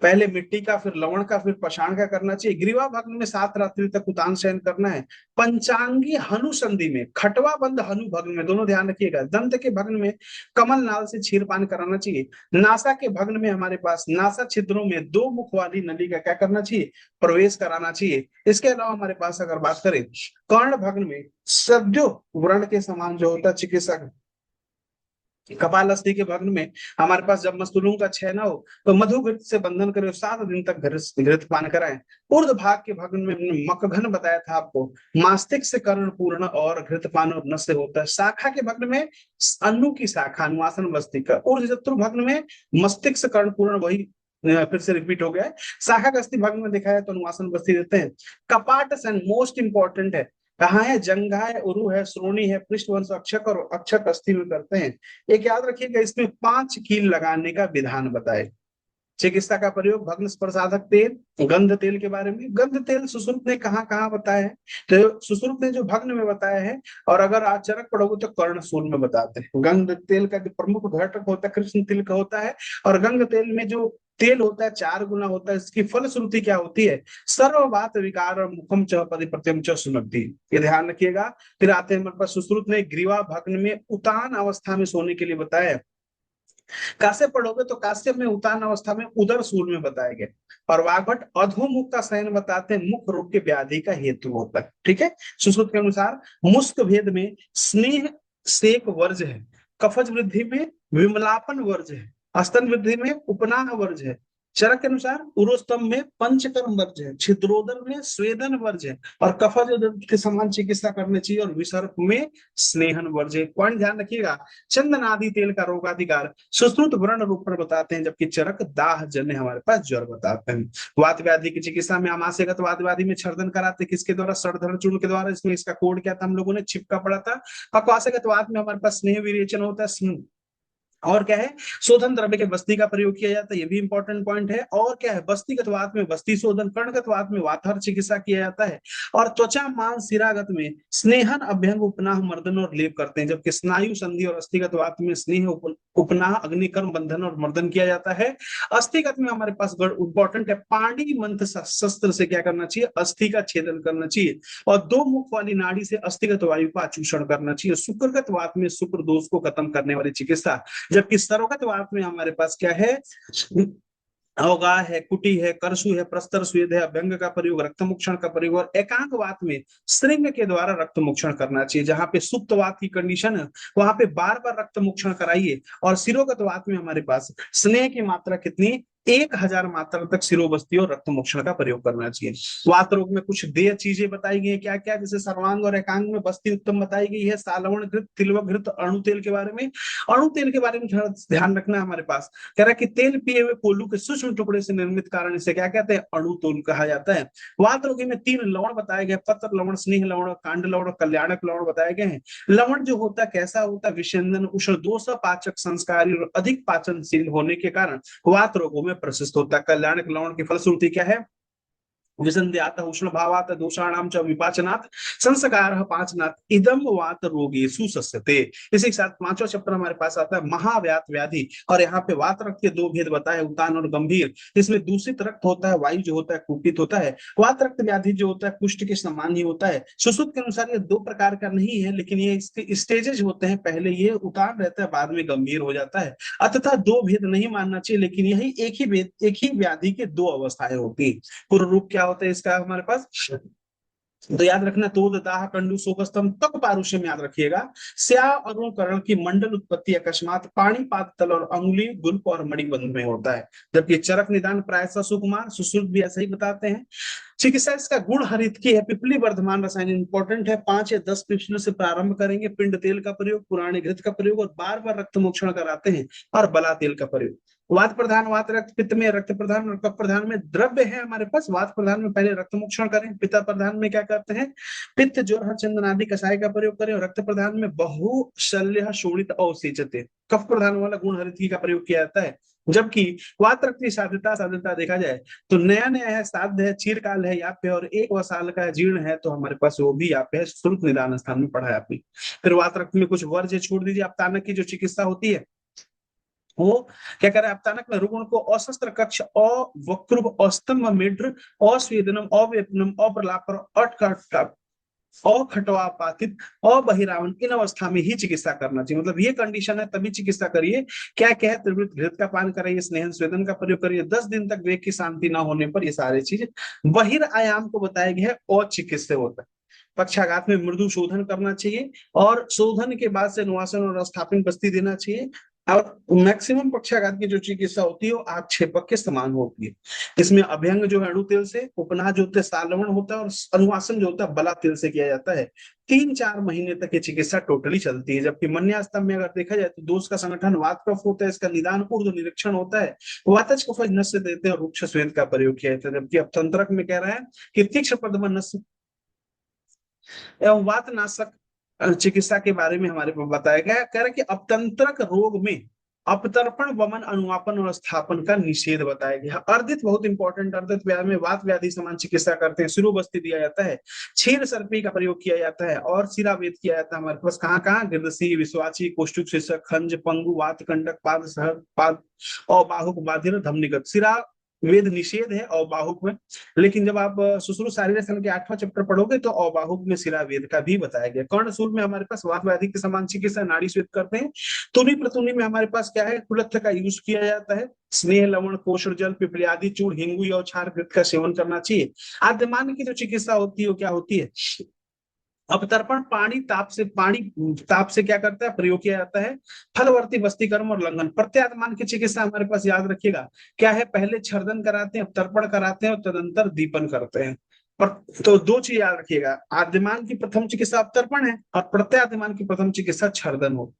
पहले मिट्टी का फिर लवण का फिर पाषाण का करना चाहिए। ग्रीवा भग्न में 7 रात्रि तक उतान शयन करना है। पंचांगी हनु संधि में, खटवा बंद हनु भग्न में, दोनों ध्यान रखिएगा, दंत के भग्न में कमल नाल से क्षीरपान कराना चाहिए। नासा के भग्न में हमारे पास नासा छिद्रों में 2 मुख वाली नली का क्या करना चाहिए, प्रवेश कराना चाहिए। इसके अलावा हमारे पास अगर बात करें कर्ण भग्न में, सद्यो व्रण के समान जो होता है चिकित्सक, कपालस्थि के भग्न में हमारे पास जब मस्तूलों का क्षय ना हो तो मधु घृत से बंधन करे, 7 दिन तक घृत पान कराएं। ऊर्ध भाग के भग्न में हमने मकघन बताया था आपको, मास्तिक से कर्ण पूर्ण और घृत पान और नस से होता है। शाखा के भग्न में अनु की शाखा अनुवासन वस्ती का, ऊर्ध जत्रु भग्न में मस्तिष्क से कर्ण पूर्ण, वही फिर से रिपीट हो गया है। शाखा गस्ती भग्न में दिखाया तो अनुवासन वस्ती देते हैं। कपाट सन मोस्ट इंपॉर्टेंट है, कहाँ है, जंघा है, उरु है, श्रोणी है, पृष्ठवंश अक्षक और अक्षक अस्थि में करते हैं। एक याद रखिएगा, इसमें 5 कील लगाने का विधान बताए। चिकित्सा का प्रयोग भग्न प्रसाधक तेल, गंध तेल के बारे में, गंध तेल सुश्रुत ने कहाँ कहाँ बताया है, तो सुश्रुत ने जो भग्न में बताया है, और अगर आप चरक पढ़ोगे तो कर्णशूल में बताते हैं। गंध तेल का जो प्रमुख घटक होता है कृष्ण तिल का होता है, और गंग तेल में जो तेल होता है 4 गुना होता है। इसकी फलश्रुति क्या होती है, सर्ववात विकार और मुखम च पदि प्रत्यम च सुनती, ये ध्यान रखिएगा। फिर आते हैं हमारे पास सुश्रुत ने ग्रीवा भग्न में उतान अवस्था में सोने के लिए बताया। काश्यप पढ़ोगे तो काश्यप में उतान अवस्था में उदर सूल में बताए गए, और वाग्भट अधोमुख का शयन बताते हैं, मुख रोग के व्याधि का हेतु होता है। ठीक है, सुश्रुत के अनुसार मुस्क भेद में स्नेह सेक वर्ज है, कफज वृद्धि में विमलापन वर्ज है, स्तन वृद्धि में उपनाह वर्ज है, चरक के अनुसार उरोस्तम में पंचकर्म वर्ज है, छिद्रोदर में स्वेदन वर्ज है, और कफज के समान चिकित्सा करनी चाहिए, और विसर्प में स्नेहन वर्ज है। पॉइंट ध्यान रखिएगा। चंदन आदि तेल का रोगाधिकार सुश्रुत वर्ण रूप में बताते हैं, जबकि चरक दाह जन्य हमारे पास ज्वर बताते हैं। वात व्याधि की चिकित्सा में आमाशयगत वात व्याधि में छर्दन कराते किसके द्वारा, सड़धर चूर्ण के द्वारा। इसमें इसका कोड क्या था, हम लोगों ने छिपका पढ़ा था। पक्वाशयगत वात में हमारे पास स्नेह विरेचन होता है, और क्या है, शोधन द्रव्य के बस्ती का प्रयोग किया जाता है, ये भी इंपॉर्टेंट पॉइंट है। और क्या है, बस्तीगत वात में बस्ती शोधन, कर्णगत वात में वातहर चिकित्सा किया जाता है, और त्वचा मांस सिरागत में स्नेहन अभ्यंग उपनाह मर्दन और लेप करते हैं, जबकि स्नायु संधि और अस्थिगत वात में स्नेह उपनाह अग्निकर्म बंधन और मर्दन किया जाता है। अस्थिगत में हमारे पास इंपॉर्टेंट है, पाणी मंत्र शस्त्र से क्या करना चाहिए, अस्थि का छेदन करना चाहिए, और 2 मुख वाली नाड़ी से अस्थिगत वायु का अचूषण करना चाहिए। शुक्रगत वात में शुक्र दोष को खत्म करने वाली चिकित्सा, जबकि सरोगत वात में हमारे पास क्या है, अवगाह है, कुटी है, करसु है, प्रस्तर स्वेद है, अभ्यंग का प्रयोग, रक्त मोक्षण का प्रयोग, और एकांक वात में श्रृंग के द्वारा रक्त मोक्षण करना चाहिए। जहां पे सुप्त वात की कंडीशन है वहां पे बार बार रक्त मोक्षण कराइए। और सिरोगत वात में हमारे पास स्नेह की मात्रा कितनी, 1000 मात्रा तक सिरोबस्ती और रक्त मोक्षण का प्रयोग करना चाहिए। वात रोग में कुछ देय चीजें बताई गई है, क्या क्या, जैसे सर्वांग और एकांग में बस्ती उत्तम बताई गई है, सालवण घृत, तिलव घृत, अणु तेल के बारे में। अणु तेल के बारे में थोड़ा ध्यान रखना है हमारे पास, कह रहा है कि तेल पिए हुए कोल्लू के सूक्ष्म टुकड़े से निर्मित कारण इसे क्या कहते हैं, अणु तेल कहा जाता है। वात रोगी में 3 लवण बताए गए, पत्र लवण, स्नेह लवण, कांड लवण और कल्याणक लवण बताए गए हैं। लवण जो होता है कैसा होता है, विषेंदन, उष्ण, दोष पाचक, संस्कारी और अधिक पाचनशील होने के कारण वात रोगों में प्रशस्त होता है। कल्याणक लवण की फलश्रुति क्या है, विसंध्यात उष्ण भावात दोषाणाम च विपाचनात् संस्कारः पाचनात् इदम वात रोगेषु सस्यते। इसी के साथ 5वां चैप्टर हमारे पास आता है महाव्यात व्याधि, और यहाँ पे वात रक्त के 2 भेद बताए, उतान और गंभीर। इसमें दूषित रक्त होता है, वायु जो होता है कुपित होता है। वात रक्त व्याधि जो होता है कुष्ठ के समान ही होता है। सुश्रुत के अनुसार ये 2 प्रकार का नहीं है, लेकिन ये इसके स्टेजेस होते हैं, पहले ये उतान रहता है, बाद में गंभीर हो जाता है। अतः 2 भेद नहीं मानना चाहिए, लेकिन यही एक ही व्याधि के 2 अवस्थाएं होती है। पूर्व रूप क्या होता है इसका हमारे पास, तो याद रखना, तोद दाह कंडू शोकस्तम तक पारुष्य में याद रखिएगा। स्या अरुण करण की मंडल उत्पत्ति अकस्मात पाणीपात तल और अंगुली गुल्प और मणिबंध में होता है, जबकि चरक निदान प्रायः सुकुमार सुश्रुत भी ऐसा ही बताते हैं। चिकित्सा इसका गुण हरित की है, पिपली वर्धमान रसायन इंपॉर्टेंट है, 5 या 10 पिछले से प्रारंभ करेंगे। पिंड तेल का प्रयोग, पुराने घृत का प्रयोग, और बार बार रक्त मोक्षण कराते हैं, और बला तेल का प्रयोग। वात प्रधान वात रक्त, पित्त में रक्त प्रधान और कफ प्रधान में द्रव्य है हमारे पास। वात प्रधान में पहले रक्त मोक्षण करें, पित्त प्रधान में क्या करते हैं, पित्त ज्वर चंदन आदि कषाय का प्रयोग करें, और रक्त प्रधान में बहुशल्य शोणित अवसेचते, कफ प्रधान वाला गुण हरित का प्रयोग किया जाता है। जबकि वात रक्त की साध्यता साध्यता देखा जाए तो नया नया है, साध्य है, चीरकाल है, याप्य और एक व साल का जीर्ण है, तो हमारे पास वो भी याप्य है, श्रुत निदान स्थान में पढ़ा है आपने। फिर वात रक्त में कुछ वर्ज्य छोड़ दीजिए। अपतानक की जो चिकित्सा होती है वो क्या करे, अपतानक में रुगुण को अशस्त्र कक्ष अवक्रुभ अस्तंभ मिड्र अस्वेदनम अवेपनम अप्रलापर अटकट अखटवापातित अबहिरावण, इन अवस्था में ही चिकित्सा करना चाहिए। मतलब ये कंडीशन है तभी चिकित्सा करिए। क्या क्या है, त्रिवृत घृत का पान कराइए, स्नेहन स्वेदन का प्रयोग करिए, 10 दिन तक वेग की शांति ना होने पर ये सारे चीज बहिरायाम को बताया गया है और चिकित्सा होता है। पक्षाघात में मृदु शोधन करना चाहिए और शोधन के बाद से अनुवासन और स्थापन बस्ती देना चाहिए। और मैक्सिमम पक्षाघात की जो चिकित्सा होती है वो आक्षेपक के समान होती है। इसमें अभ्यंग जो है अणु तेल से, उपनाह जो होता है सालवण होता है, और अनुवासन जो होता है बला तेल से किया जाता है। 3-4 महीने तक ये चिकित्सा टोटली चलती है। जबकि मन्यास्तम में अगर देखा जाए तो दोष का संगठन वात कफ होता है, इसका निदान ऊर्ध्व निरीक्षण होता है, वातज कफज नस्य देते हैं और रुक्ष स्वेद का प्रयोग किया जाता है। जबकि अब तंत्रक में कह रहा है कि तीक्ष्ण प्रदमन नस्य एवं वात नाशक चिकित्सा के बारे में हमारे को बताया गया है। कह रहे कि अपतंत्रक रोग में अपतर्पण वमन अनुवापन और स्थापन का निषेध बताया गया। अर्दित बहुत इंपॉर्टेंट, अर्दित व्याधि में वात व्याधि समान चिकित्सा करते हैं, शिरोबस्ती दिया जाता है, क्षीर सर्पी का प्रयोग किया जाता है और सिरावेद किया जाता है हमारे पास। कहाँ कहाँ, गिरदसी विश्वाची कोष्ठुक शीर्षक खंज पंगु वात कंडक पाद सहर पाद और बाहुक बाधिर धमनिगत, सिरा वेद निषेध है अबाहुक में। लेकिन जब आप सुश्रुत शारीरिक स्थल के 8वां चैप्टर पढ़ोगे तो अबाहुक में शिरा वेद का भी बताया गया। कर्णशूल में हमारे पास वात व्याधि के समान चिकित्सा नाड़ी स्वेद करते हैं। तुनि प्रतुनि में हमारे पास क्या है, कुलत्थ का यूज किया जाता है। स्नेह लवण कोशर जल पिपली आदि चूर्ण हिंगू और क्षार घृत का सेवन करना चाहिए। आद्यमान की जो चिकित्सा होती है वो क्या होती है, अपतर्पण पानी ताप से क्या करता है, प्रयोग किया जाता है। फलवर्ती वस्तीकर्म और लंघन। प्रत्यात्मान की चिकित्सा हमारे पास याद रखिएगा क्या है, पहले छर्दन कराते हैं, अपतर्पण कराते हैं और तदंतर दीपन करते हैं। पर तो दो चीज याद रखिएगा, आद्यमान की प्रथम चिकित्सा अपतर्पण है और प्रत्यात्मान की प्रथम चिकित्सा छर्दन हो।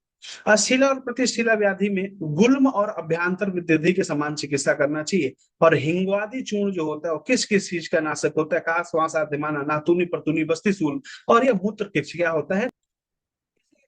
अशिला और प्रतिशिला व्याधि में गुल्म और अभ्यंतर विद्युद्धि के समान चिकित्सा करना चाहिए। और हिंगवादी चूर्ण जो होता है वो किस किस चीज का नाशक होता है, काश श्वास आद्यमान नातुनी प्रतुनी बस्तीसूल, और यह मूत्र क्या होता है।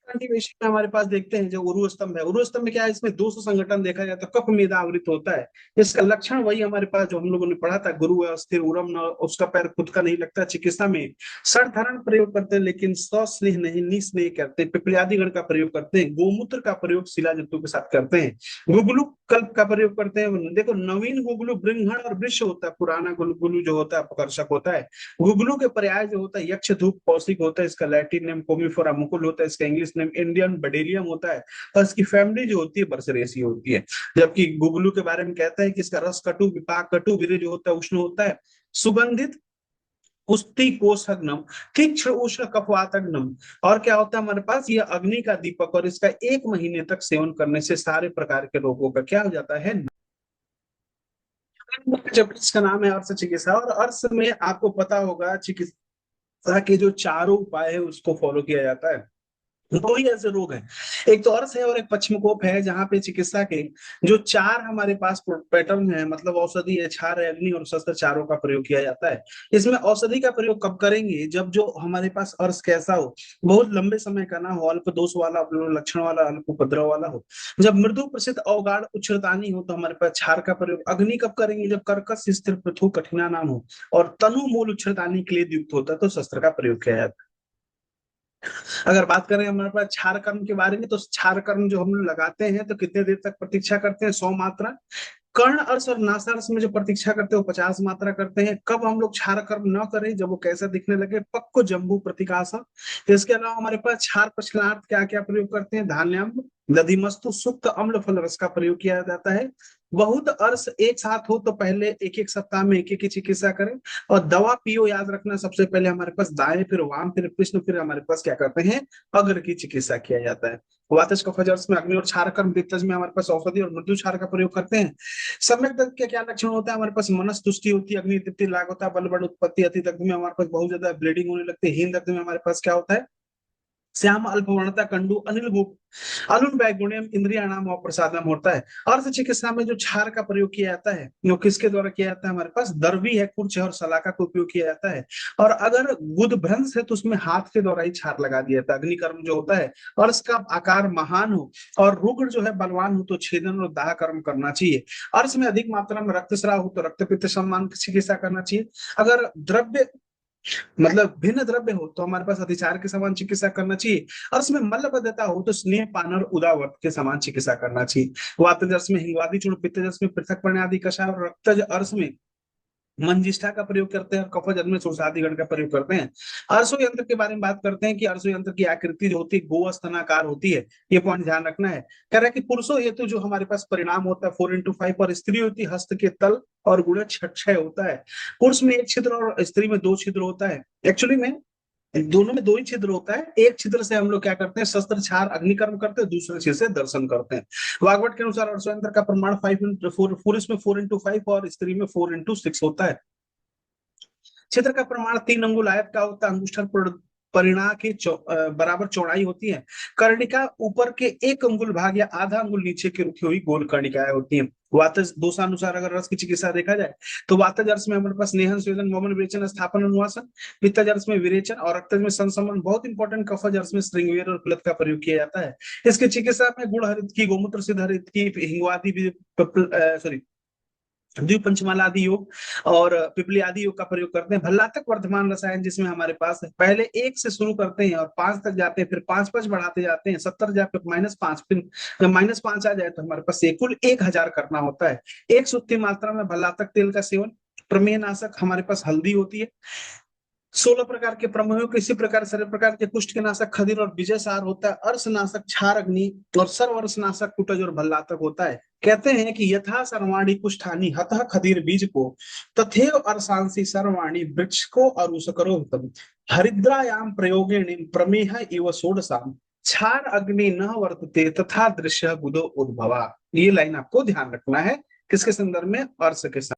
कल्टीवेशन में हमारे पास देखते हैं जो उरु स्तंभ है, उरु स्तंभ में क्या है, इसमें 200 संगठन देखा जाए तो कफ मेदा आवृत होता है। इसका लक्षण वही हमारे पास जो हम लोगों ने पढ़ा था, गुरु अस्थिर उरम न, उसका पैर खुद का नहीं लगता। चिकित्सा में षडधरण प्रयोग करते हैं लेकिन स्नेह नहीं निस्नेह करते, पिपलियादि गण का प्रयोग करते हैं, गोमूत्र का प्रयोग शिला जंतु के साथ करते हैं, गुगलू कल्प का प्रयोग करते हैं। देखो नवीन गुगलू ब्रिंघण और वृक्ष होता है, पुराना गुगलू जो होता है अपकर्षक होता है। गुगलू के पर्याय जो होता है यक्ष धूप कौशिक होता है, इसका लैटिन नेम कोमिफोरा मुकुल होता है, इसका इंग्लिश नेम इंडियन बडेलियम होता है, और इसकी फैमिली जो होती है बर्सरेसी होती है। जबकि गुगलू के बारे में कहता है कि इसका रस कटु विपाक कटु वीर्य जो होता है उष्ण होता है, सुगंधित उष्टि कोषग्नम तीक्ष्ण उष्ण कफवातग्नम। और क्या होता है हमारे पास, ये अग्नि का दीपक, और इसका 1 महीने तक सेवन करने से सारे प्रकार के रोगों का क्या हो जाता है। जब इसका नाम है अर्श चिकित्सा, और अर्श में आपको पता होगा चिकित्सा के जो चारों उपाय है उसको फॉलो किया जाता है। दो ही ऐसे रोग हैं, एक तो अर्श है और एक पश्चिमकोप है, जहाँ पे चिकित्सा के जो चार हमारे पास पैटर्न है, मतलब औषधि है, क्षार है, अग्नि और शस्त्र, चारों का प्रयोग किया जाता है। इसमें औषधि का प्रयोग कब करेंगे, जब जो हमारे पास अर्श कैसा हो, बहुत लंबे समय का ना हो, अल्प दोष वाला, लक्षण वाला, अल्प उपद्रव वाला हो। जब मृदु प्रसिद्ध अवगाढ़ उच्छ्रतानी हो तो हमारे पास क्षार का प्रयोग। अग्नि कब करेंगे, जब कर्कश स्थिर पृथु कठिना नाम हो और तनु मूल उच्छ्रतानी क्लेद युक्त होता है तो शस्त्र का प्रयोग किया जाता है। अगर बात करें हमारे पास क्षार कर्म के बारे में, तो क्षार कर्म जो हम लोग लगाते हैं तो कितने देर तक प्रतीक्षा करते हैं, 100 मात्रा। कर्ण अर्श और नासार्स में जो प्रतीक्षा करते हैं वो 50 मात्रा करते हैं। कब हम लोग क्षार कर्म न करें, जब वो कैसा दिखने लगे, पक्को जम्बू प्रतिकाशा। इसके अलावा हमारे पास क्षार पश्चात क्या क्या प्रयोग करते हैं, धान्याम्ल दधिमस्तु सुक्त अम्ल फल रस का प्रयोग किया जाता है। बहुत अर्श एक साथ हो तो पहले एक एक सप्ताह में एक एक की चिकित्सा करें। और दवा पियो, याद रखना सबसे पहले हमारे पास दाएं फिर वाम फिर कृष्ण, फिर हमारे पास क्या करते हैं, अग्र की चिकित्सा किया जाता है। वातज कफजर्स में अग्नि और क्षार कर्म, पित्तज में हमारे पास औषधि और मृदु क्षार का प्रयोग करते हैं। सम्यक दग्ध के क्या लक्षण होता है, हमारे पास मनस तुष्टि होती है, अग्नि तृप्ति लाग होता है, बल बड़ उत्पत्ति, अति दग्ध में हमारे पास बहुत ज्यादा ब्लीडिंग होने लगती है, हीन दग्ध में हमारे पास क्या होता है, श्याम अल्पवर्णता कंडु अनिल भूप अनुन वैगुण्यम इंद्रियाणाम और प्रसादम होता है। अर्थ चिकित्सा में जो क्षार का प्रयोग किया जाता है वो किसके द्वारा किया जाता है, हमारे पास दर्वी है, कुर्च है और सलाका का उपयोग किया जाता है। और अगर गुद भ्रंश है तो उसमें हाथ के द्वारा ही क्षार लगा दिया जाता है। अग्निकर्म जो होता है और इसका आकार महान हो और रुग्ण जो है बलवान हो तो छेदन और दाह कर्म करना चाहिए। अर्श में अधिक मात्रा में रक्तस्राव हो तो रक्त पित्त सम्मान चिकित्सा करना चाहिए। अगर द्रव्य मतलब भिन्न द्रव्य हो तो हमारे पास अतिचार के समान चिकित्सा करना चाहिए। और उसमें मलबद्धता हो तो स्नेह पान और उदावत के समान चिकित्सा करना चाहिए। वातजर्स में हिंगवादी चूर्ण, पित्तजर्स में पृथक पर्ण आदि कषाय और रक्तज अर्श में मंजिष्ठा का प्रयोग करते हैं और कफज में सुरसादी गण का प्रयोग करते हैं। अर्सो यंत्र के बारे में बात करते हैं कि अर्सो यंत्र की आकृति जो होती है गोस्तनाकार होती है। ये पॉइंट ध्यान रखना है। कह रहा है कि पुरुषों हेतु जो हमारे पास परिणाम होता है 4x5 और स्त्री होती है हस्त के तल और गुणा 6 होता है। पुरुष में एक छिद्र और स्त्री में 2 छिद्र होता है। एक्चुअली में दोनों में 2 ही छिद्र होता है। एक छिद्र से हम लोग क्या करते हैं, शस्त्र छार अग्निकर्म करते हैं, दूसरे छिद्र से दर्शन करते हैं। वाग्भट के अनुसार अर्धयंत्र का प्रमाण 5x4, पुरुष में 4x5 और स्त्री में 4x6 होता है। छिद्र का प्रमाण 3 अंगुल आयत का होता है। अंगुष्ठ परिणा के बराबर चौड़ाई होती है। कर्णिका ऊपर के 1 अंगुल भाग या आधा अंगुल नीचे की रुकी हुई गोल कर्णिकाएं होती हैं। वातज दोषानुसार अगर रस की चिकित्सा देखा जाए तो वातज अर्श में हमारे पास नेहन स्वेदन वमन विरेचन स्थापन अनुवासन, पित्तज अर्श में विरेचन और रक्तज में संसमन, बहुत इंपॉर्टेंट कफज अर्श में श्रृंगवेर और प्लत का प्रयोग किया जाता है। इसकी चिकित्सा में गुड़ हरित की, गोमूत्र सिद्ध हरित की, हिंगवादी सॉरी द्विपंचमाला आदि योग और पिपली आदि योग का प्रयोग करते हैं। भल्लातक वर्धमान रसायन जिसमें हमारे पास पहले 1 से शुरू करते हैं और 5 तक जाते हैं, फिर 5 बढ़ाते जाते हैं, 70 जाते -5, फिर जब -5 आ जाए तो हमारे पास कुल 1000 करना होता है। 1 सुत्ती मात्रा में भल्लातक तेल का सेवन। प्रमेय नाशक हमारे पास हल्दी होती है। 16 प्रकार के प्रमेयों के इसी प्रकार सारे प्रकार के कुष्ठ के नाशक खदिर और विजय सार होता है। अर्श नाशक क्षार अग्नि और सर्वर्ष नाशक कुटज और भल्लातक होता है। कहते हैं कि यथा सर्वाणी कुष्ठानी हतः खदीर बीज को तथेव अर्शांसी सर्वाणी वृक्ष को अरुषकरो हरिद्रायाम प्रयोगेण प्रमेह इव षोडशाम क्षार अग्नि न वर्तते तथा दृश्य बुधो उद्भवा। ये लाइन आपको ध्यान रखना है किसके संदर्भ में, अर्श के संदर्भ।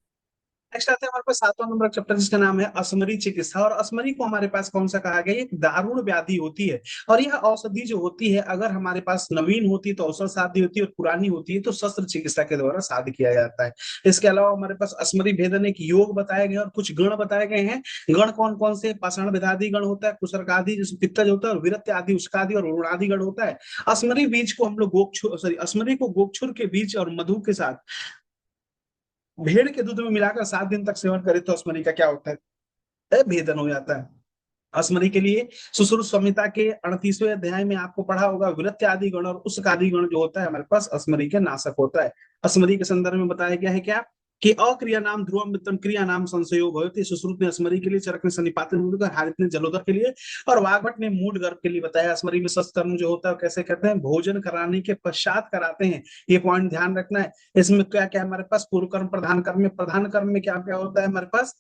नेक्स्ट आते हैं हमारे पास 7वां नंबर चैप्टर जिसका नाम है असमरी चिकित्सा। और असमरी को हमारे पास कौन सा कहा गया, एक दारुण व्याधि होती है और यह औषधि जो होती है अगर हमारे पास नवीन होती है तो औषध साध्य होती है और पुरानी होती है तो शस्त्र चिकित्सा के द्वारा साध्य किया जाता है। इसके अलावा हमारे पास असमरी भेदन एक योग बताए गए और कुछ गण बताए गए हैं। गण कौन कौन से, पाषाण विधादि गण होता है, कुसर्गादि जिसमें पित्तज होता है और विरत्य आदि उष्कादि और रुणादि गण होता है। असमरी बीज को हम लोग असमरी को गोक्षुर के बीज और मधु के साथ भेड़ के दूध में मिलाकर 7 दिन तक सेवन करे तो अस्मरी का क्या होता है, भेदन हो जाता है। अस्मरी के लिए सुश्रुत संहिता के 38वें अध्याय में आपको पढ़ा होगा विरत्य आदि गण और उष्क आदि गण जो होता है हमारे पास अस्मरी के नाशक होता है। अस्मरी के संदर्भ में बताया गया है क्या कि अक्रिया नाम ध्रुवम मित्रम क्रिया नाम संशयो भवति। सुश्रुत ने अस्मरी के लिए, चरक ने सन्निपातन मूड और हारित ने जलोदर के लिए और वाग्भट ने मूड गर्भ के लिए बताया। अस्मरी में सत्कर्म जो होता है कैसे कहते हैं, भोजन कराने के पश्चात कराते हैं। ये पॉइंट ध्यान रखना है। इसमें क्या क्या हमारे पास पूर्व कर्म प्रधान कर्म में, प्रधान कर्म में क्या क्या होता है हमारे पास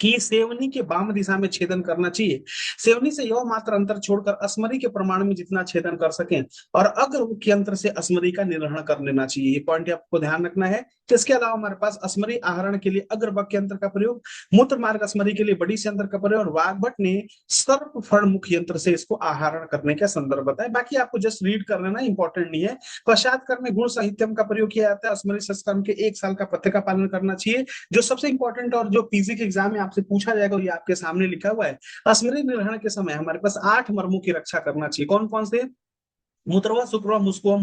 कि सेवनी के वाम दिशा में छेदन करना चाहिए। सेवनी से यौ मात्र अंतर छोड़कर अस्मरी के प्रमाण में जितना छेदन कर सकें और अग्र यंत्र से अस्मरी का निर्वहन कर लेना चाहिए। ये पॉइंट आपको ध्यान रखना है। इसके अलावा हमारे पास अस्मरी आहरण के लिए अग्रवक् यंत्र का प्रयोग, मूत्र मार्ग अस्मरी के लिए बड़ी यंत्र का प्रयोग और वाग्भट ने सर्प फण मुख यंत्र से इसको आहरण करने का संदर्भ बताया। बाकी आपको जस्ट रीड कर लेना, इंपॉर्टेंट नहीं है। पश्चात कर्म में गुण साहित्यम का प्रयोग किया जाता है। अस्मरी संस्कर्म के 1 साल का पथ्य का पालन करना चाहिए। जो सबसे इंपॉर्टेंट और जो पीजी के एग्जाम में आपसे पूछा जाएगा ये आपके सामने लिखा हुआ है। अस्मरी निर्वहन के समय हमारे पास 8 मर्मों की रक्षा करना चाहिए। कौन कौन से, मूत्रवा, शुक्रवा, मुस्कुआ,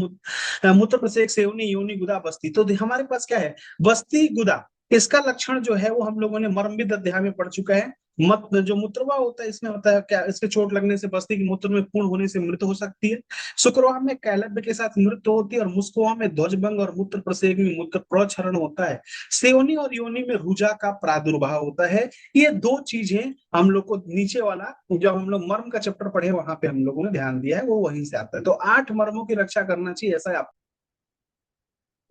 मूत्र प्रसेक, सेवनी, योनि, गुदा, बस्ती। तो हमारे पास क्या है, बस्ती गुदा, इसका लक्षण जो है वो हम लोगों ने मर्मविद अध्याय में पढ़ चुका है। मत जो मूत्रवा होता है इसमें होता है क्या, इसके चोट लगने से बस्ती की मूत्र में पूर्ण होने से मृत्यु हो सकती है। शुक्रवा में कैलब्य के साथ मृत्यु होती है और मुस्कुआ में ध्वजभंग और मूत्र प्रसेक में मूत्र प्रक्षरण होता है। सेवनी और योनि में रुजा का प्रादुर्भाव होता है। ये 2 चीजें हम लोग को नीचे वाला जब हम लोग मर्म का चैप्टर पढ़े वहां पे हम लोगों ने ध्यान दिया है, वो वहीं से आता है। तो 8 मर्मों की रक्षा करना चाहिए, ऐसा आप।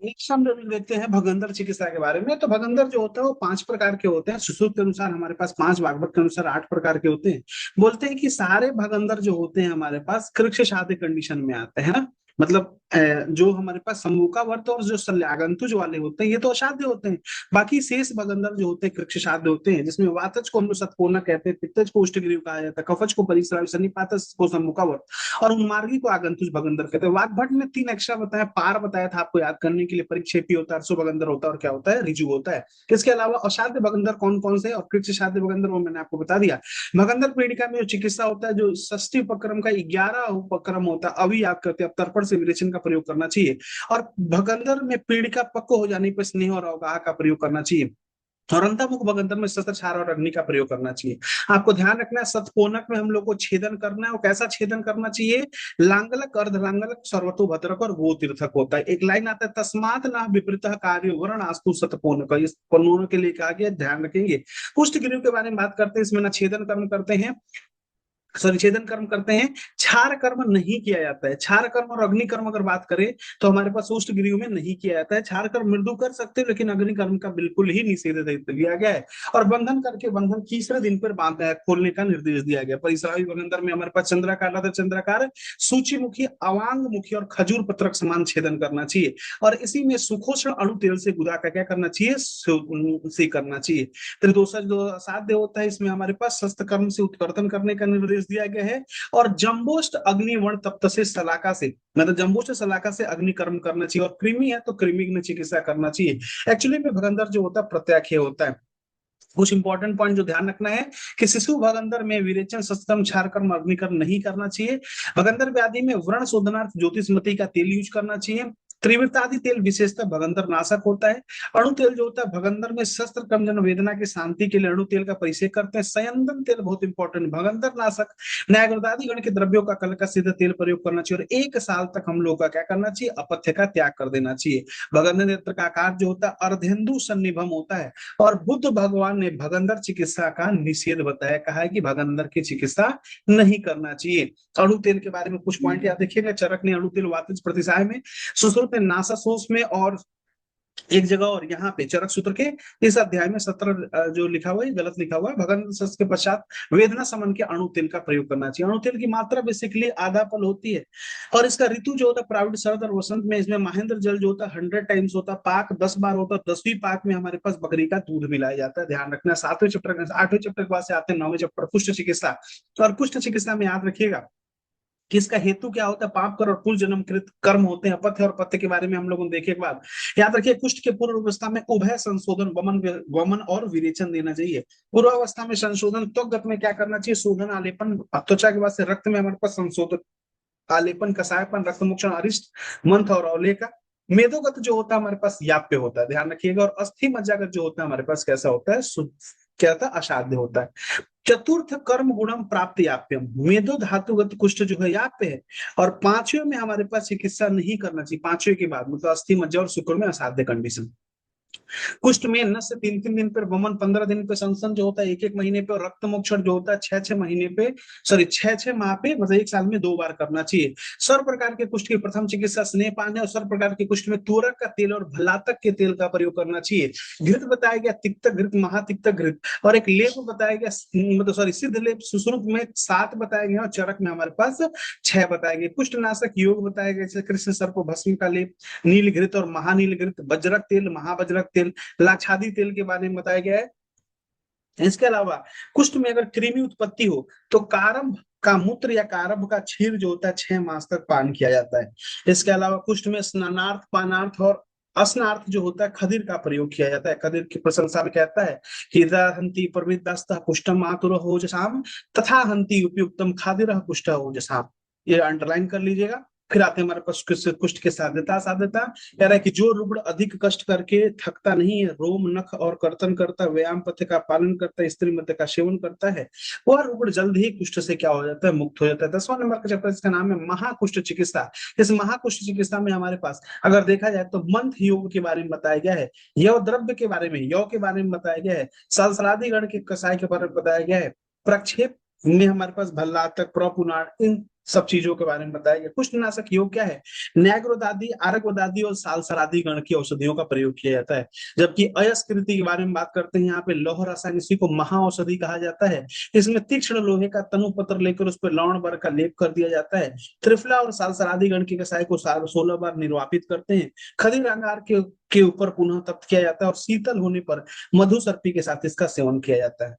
नेक्स्ट हम लोग देखते हैं भगंदर चिकित्सा के बारे में। तो भगंदर जो होता है वो 5 प्रकार के होते हैं। सुश्रुत के अनुसार हमारे पास 5, भागवत के अनुसार 8 प्रकार के होते हैं। बोलते हैं कि सारे भगंदर जो होते हैं हमारे पास कृक्ष शादी कंडीशन में आते हैं ना। मतलब जो हमारे पास सम्मुखावर्त और जो शल्यागंतुज वाले होते हैं ये तो असाध्य होते हैं। बाकी शेष भगंदर जो होते हैं कृच्छ साध्य होते हैं, जिसमें वातज को हम लोग सतकोना कहते हैं, पित्तज को उष्टगिरीव कहा जाता है, कफज को परिश्रावी, सन्निपातज को सम्मुखावर्त और उन्मार्गी को आगंतुज भगंदर कहते हैं। वाग्भट ने 3 एक्स्ट्रा बताया, पार बताया था आपको याद करने के लिए, परिक्षेपी होता है, अरसो भगंदर होता है और क्या होता है, ऋजु होता है। इसके अलावा असाध्य भगंदर कौन कौन से और कृच्छ साध्य भगंदर वो मैंने आपको बता दिया। भगंदर पीड़िका में जो चिकित्सा होता है, जो षष्ठी उपक्रम का 11 उपक्रम होता है, अभी याद करते हैं, अब तर्पण से विरेचन का प्रयोग करना चाहिए। और भगंदर में पीड़िका पक्व हो जाने पर स्नेह और अवगाह का प्रयोग करना चाहिए। और अंतर्मुख भगंदर में शस्त्र छार और अग्नि का प्रयोग करना चाहिए। आपको ध्यान रखना है सतकोनक में हम लोग को छेदन करना है, और कैसा छेदन करना चाहिए, लांगलक, अर्धलांगलक, सर्वतोभद्रक और गोतीर्थक होता है। एक लाइन आता है, तस्मात् न विपरीत कार्य वर्ण आस्तु सतकोनक, इस पन्नों के लिए कहा गया, ध्यान रखेंगे। कुष्ठ गिरियों के बारे में बात करते हैं, इसमें न छेदन कर्म करते हैं, सॉरी छेदन कर्म करते हैं, क्षार कर्म नहीं किया जाता है। क्षार कर्म और अग्नि कर्म अगर बात करें तो हमारे पास उष्ट गिरियों में नहीं किया जाता है। क्षार कर्म मृदु कर सकते हैं, लेकिन अग्नि कर्म का बिल्कुल ही निषेध दिया गया है। और बंधन करके बंधन तीसरे दिन पर बांध खोलने का निर्देश दिया गया। परिसरावी बंधन में हमारे पास चंद्राकार, चंद्राकार, सूचीमुखी, अवांग मुखी और खजूर पत्रक समान छेदन करना चाहिए। और इसी में सुखोष्ण अणु तेल से गुदा का क्या करना चाहिए, से करना चाहिए। त्रिदोषा जो साध्य होता है, इसमें हमारे पास शस्त्र कर्म से उत्कर्तन करने का निर्देश दिया गया है। और जम्बोष्ट अग्निवर्ण तप्त से सलाका से, मतलब जम्बोष्ट सलाका से अग्नि कर्म करना चाहिए। और कृमि है तो कृमि में चिकित्सा करना चाहिए। एक्चुअली में भगंदर जो होता है प्रत्याख्य होता है। कुछ इंपॉर्टेंट पॉइंट जो ध्यान रखना है कि शिशु भगंदर में विरेचन, सस्तम, क्षारकर्म, अग्निकर्म नहीं करना चाहिए। भगंदर व्याधि में व्रण शोधनार्थ ज्योतिषमती का तेल यूज करना चाहिए। त्रिवृतादि तेल विशेषतः भगंदर नाशक होता है। अणु तेल जो होता है भगंदर में शस्त्र क्रमजन वेदना की शांति के लिए अणु तेल का परिषेक करते हैं। संयंदन तेल बहुत इंपॉर्टेंट, भगंदर नाशक। न्यायवृतादि गण के द्रव्यों का कल का सिद्ध तेल प्रयोग करना चाहिए। और 1 साल तक हम लोग का क्या करना चाहिए, अपथ्य का त्याग कर देना चाहिए। भगंदर नेत्र का आकार जो होता है अर्धेन्दु सन्निभम होता है। और बुद्ध भगवान ने भगंदर चिकित्सा का निषेध बताया, कहा है कि भगंदर की चिकित्सा नहीं करना चाहिए। अणु तेल के बारे में कुछ पॉइंट याद रखिएगा। चरक ने अणु तेल वातिज प्रतिसाय में, सुश्रुत ने नासासोस में, और एक जगह और यहाँ पे चरक सूत्र के इस अध्याय में 17 जो लिखा हुआ है गलत लिखा हुआ है। भगंदर शस्त्र के पश्चात वेदना समन के अणु तेल का प्रयोग करना चाहिए। अणु तेल की मात्रा बेसिकली आधा पल होती है। और इसका ऋतु जो होता है प्राविड, शरद और वसंत में। इसमें महेंद्र जल जो होता है 100 टाइम्स होता है। पाक 10 बार होता है। 10वीं पाक में हमारे पास बकरी का दूध मिलाया जाता है। ध्यान रखना। 7वें चैप्टर, 8वें चैप्टर के बाद से आते हैं 9वें चैप्टर कुष्ठ चिकित्सा। और कुष्ठ चिकित्सा में याद रखिएगा कि इसका हेतु क्या होता है, पाप कर और पूर्व जन्म कृत कर्म होते हैं। अपथ्य और पथ्य के बारे में हम लोगों ने देखे के बाद याद रखिए, कुष्ठ के पूर्व अवस्था में उभय संशोधन, वमन वमन और विरेचन देना चाहिए। पूर्वावस्था में संशोधन, त्वगत में क्या करना चाहिए, शोधन, आलेपन। त्वचा के बाद से रक्त में हमारे पास संशोधन, आलेपन, कसायपन, रक्त मोक्षण, अरिष्ट, मंथ और अवले का। मेदोगत जो होता है हमारे पास याप्य होता है, ध्यान रखिएगा। और अस्थि मज्जागत जो होता है हमारे पास कैसा होता है, क्या था, असाध्य होता है। चतुर्थ कर्म गुणम प्राप्त याप्यम, मेदो धातुगत कुष्ठ जो है याप्य है। और 5वें में हमारे पास चिकित्सा नहीं करना चाहिए। 5वें के बाद मतलब अस्थि मज्जा और शुक्र में असाध्य कंडीशन। कुष्ठ में नस से 3-3 दिन पर, वमन 15 दिन पे, संसन जो होता है 1-1 महीने पे, और रक्त मोक्षण जो होता है 6-6 महीने पे, सॉरी 6-6 माह पे, मतलब 1 साल में 2 बार करना चाहिए। सर्व प्रकार के कुष्ठ की प्रथम चिकित्सा स्नेहपान है। और सर्व प्रकार के कुष्ठ में तूरक का तेल और भलातक के तेल का प्रयोग करना चाहिए। घृत बताया गया, तिक्तक घृत, महातिक्तक घृत। और एक लेप बताया गया, मतलब सॉरी सिद्ध लेप, सुश्रुत में 7 बताया गया और चरक में हमारे पास 6 बताए गए। कुष्ठ नाशक योग बताया गया, जैसे कृष्ण सर्प भस्म का लेप, नील घृत और महानील घृत, वज्रक तेल, महावज्रक तेल, लाक्षादी तेल के बारे में बताया गया है। इसके अलावा कुष्ठ में अगर कृमि उत्पत्ति हो तो कारंभ का मूत्र या कारंभ का क्षीर जो होता है 6 मास तक पान किया जाता है। इसके अलावा कुष्ठ में स्नानार्थ, पानार्थ और स्नार्थ जो होता है खदिर का प्रयोग किया जाता है। खदिर की प्रशंसा में कहता है कि हंति प्रवृद्धस्तः कुष्ठम मातुर होजसाम तथा हंति उपयुक्तम खादिर कुष्ठ होजसाम। ये अंडरलाइन कर लीजिएगा। फिर आते हैं हमारे पास कुष्ठ के साध्यता। साध्यता कह रहा है कि जो रुग्ण अधिक कष्ट करके थकता नहीं है, रोम, नख और कर्तन करता, व्यायाम पथ्य का पालन करता है, स्त्री मध्य का सेवन करता है, वह रुग्ण जल्द ही कुष्ठ से क्या हो जाता है, मुक्त हो जाता है। 10वां नंबर का चैप्टर इसका नाम है महाकुष्ठ चिकित्सा। इस महाकुष्ठ चिकित्सा में हमारे पास अगर देखा जाए तो मंथ योग के बारे में बताया गया है, यव द्रव्य के बारे में, यव के बारे में बताया गया है, सहस्रादि गण के कसाय के बारे में बताया गया है, प्रक्षेप इनमें हमारे पास भल्लातक, प्रोपुनाड, इन सब चीजों के बारे में बताया गया। कुष्ठनाशक योग क्या है? नैग्रोदादी, आरगोदादी और सालसरादी गण की औषधियों का प्रयोग किया जाता है। जबकि अयस्कृति के बारे में बात करते हैं, यहाँ पे लौह रसायन, इसी को महाऔषधि कहा जाता है। इसमें तीक्ष्ण लोहे का तनु पत्र लेकर उस पर लवण बर का लेप कर दिया जाता है। त्रिफला और सालसरादी गण की कसाई को 16 बार निर्वापित करते हैं। खदिर अंगार के ऊपर पुनः तप्त किया जाता है और शीतल होने पर मधु सर्पी के साथ इसका सेवन किया जाता है।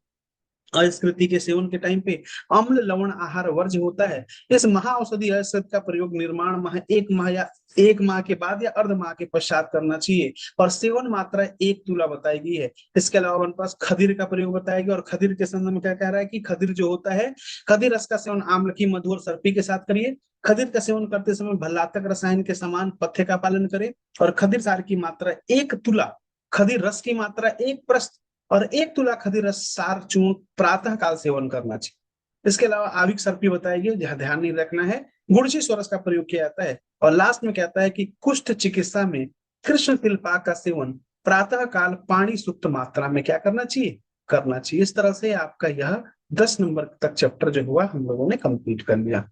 अस्कृति के सेवन के टाइम पे अम्ल लवण आहार वर्ज्य होता है। इस महाऔषधि अस्कृत का प्रयोग निर्माण माह, 1 माह या 1 माह के बाद या अर्ध माह के पश्चात करना चाहिए और सेवन मात्रा 1 तुला बताई गई है। इसके अलावा हमारे पास खदीर का प्रयोग बताया गया और खदीर के संदर्भ में क्या कह रहा है कि खदीर जो होता है, खदीर रस का सेवन आम्ल की, मधु और सर्पी के साथ करिए। खदीर का सेवन करते समय भल्लातक रसायन के समान पथ्य का पालन करें और खदीर सार की मात्रा 1 तुला, खदीर रस की मात्रा 1 प्रस्त और 1 तुला खदीर रस सार चूर्ण प्रातः काल सेवन करना चाहिए। इसके अलावा आविक सर्पी बताएगी, जहाँ ध्यान नहीं रखना है, गुड़ची सोरस का प्रयोग किया जाता है। और लास्ट में कहता है कि कुष्ठ चिकित्सा में कृष्ण तिलपाक का सेवन प्रातः काल पानी सुक्त मात्रा में क्या करना चाहिए? करना चाहिए। इस तरह से आपका यह 10 नंबर तक चैप्टर जो हुआ हम लोगों ने कंप्लीट कर लिया।